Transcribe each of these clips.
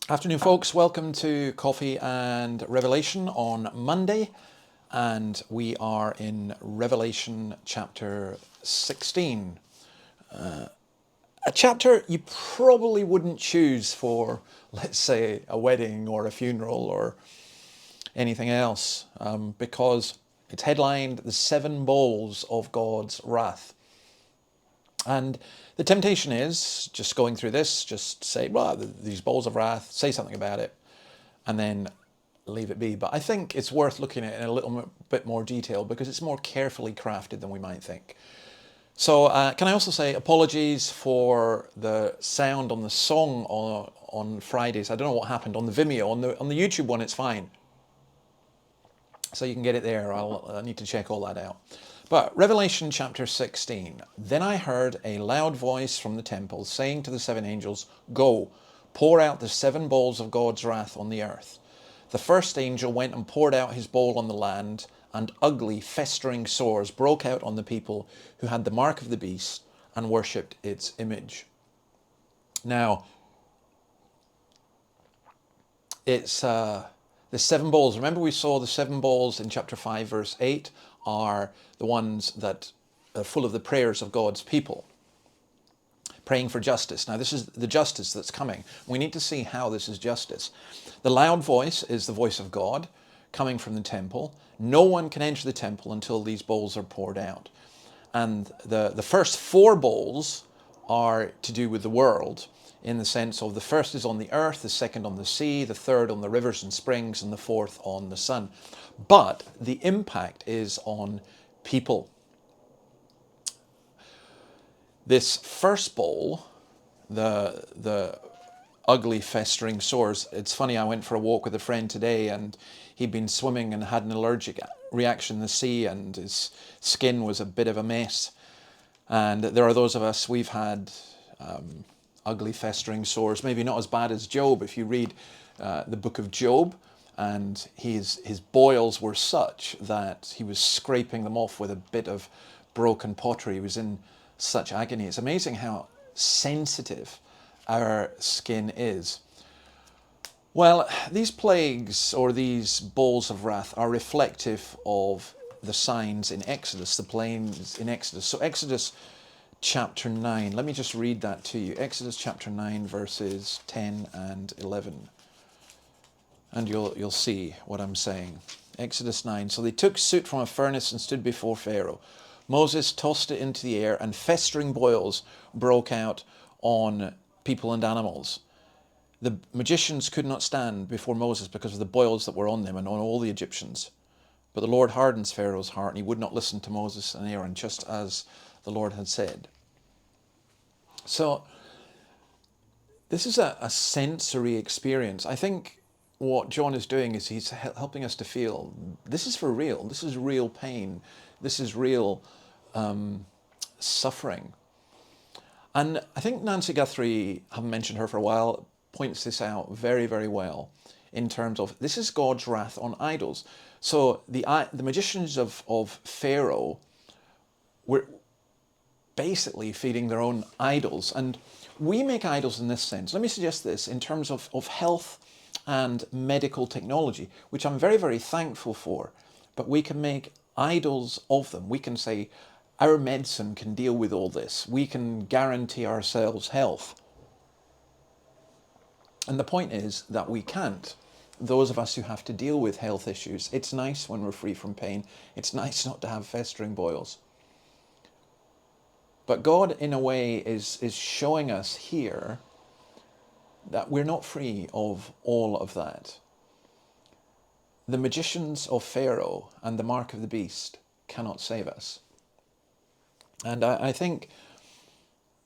Afternoon, folks. Welcome to Coffee and Revelation on Monday. And we are in Revelation chapter 16. A chapter you probably wouldn't choose for, let's say, a wedding or a funeral or anything else, because it's headlined The Seven Bowls of God's Wrath. And the temptation is just going through this, just say, well, these bowls of wrath, say something about it, and then leave it be. But I think it's worth looking at it in a little bit more detail because it's more carefully crafted than we might think. So can I also say apologies for the sound on the song on Fridays. I don't know what happened on the Vimeo. On the YouTube one, it's fine. So you can get it there. I need to check all that out. But Revelation chapter 16. Then I heard a loud voice from the temple saying to the seven angels, "Go, pour out the seven bowls of God's wrath on the earth." The first angel went and poured out his bowl on the land, and ugly, festering sores broke out on the people who had the mark of the beast and worshipped its image. Now, it's the seven bowls. Remember, we saw the seven bowls in chapter 5, verse 8 are the ones that are full of the prayers of God's people, praying for justice. Now, this is the justice that's coming. We need to see how this is justice. The loud voice is the voice of God coming from the temple. No one can enter the temple until these bowls are poured out. And the first four bowls are to do with the world, in the sense of the first is on the earth, the second on the sea, the third on the rivers and springs, and the fourth on the sun. But the impact is on people. This first bowl, the ugly festering sores. It's funny, I went for a walk with a friend today and he'd been swimming and had an allergic reaction in the sea and his skin was a bit of a mess. And there are those of us, we've had ugly festering sores, maybe not as bad as Job. If you read the book of Job, and his boils were such that he was scraping them off with a bit of broken pottery. He was in such agony. It's amazing how sensitive our skin is. Well, these plagues or these bowls of wrath are reflective of the signs in Exodus, the plains in Exodus. So Exodus chapter 9, let me just read that to you. Exodus chapter 9 verses 10 and 11. And you'll see what I'm saying. Exodus 9. So they took soot from a furnace and stood before Pharaoh. Moses tossed it into the air and festering boils broke out on people and animals. The magicians could not stand before Moses because of the boils that were on them and on all the Egyptians. But the Lord hardens Pharaoh's heart and he would not listen to Moses and Aaron, just as the Lord had said. So this is a sensory experience. I think what John is doing is he's helping us to feel this is for real. This is real pain. This is real suffering. And I think Nancy Guthrie, I haven't mentioned her for a while, points this out very, very well in terms of this is God's wrath on idols. So the magicians of Pharaoh were basically feeding their own idols. And we make idols in this sense. Let me suggest this in terms of health and medical technology, which I'm very, very thankful for. But we can make idols of them. We can say, our medicine can deal with all this. We can guarantee ourselves health. And the point is that we can't. Those of us who have to deal with health issues, it's nice when we're free from pain. It's nice not to have festering boils. But God, in a way, is showing us here that we're not free of all of that. The magicians of Pharaoh and the mark of the beast cannot save us. And I think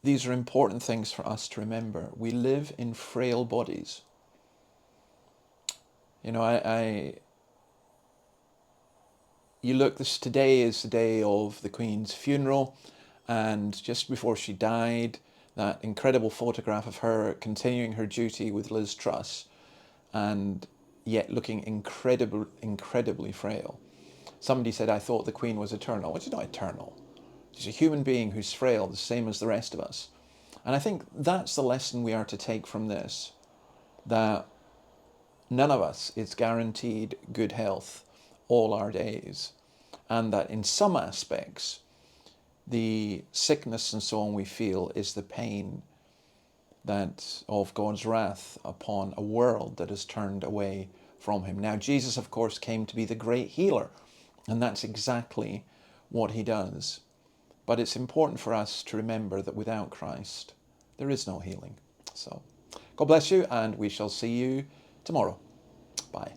these are important things for us to remember. We live in frail bodies. You know, you look, today is the day of the Queen's funeral, and just before she died, that incredible photograph of her continuing her duty with Liz Truss, and yet looking incredibly frail. Somebody said, I thought the Queen was eternal. Well, she's not eternal. She's a human being who's frail, the same as the rest of us. And I think that's the lesson we are to take from this. that none of us is guaranteed good health all our days, and that in some aspects, the sickness and so on we feel is the pain that of God's wrath upon a world that has turned away from him. Now, Jesus, of course, came to be the great healer, and that's exactly what he does. But it's important for us to remember that without Christ, there is no healing. So, God bless you, and we shall see you tomorrow. Bye.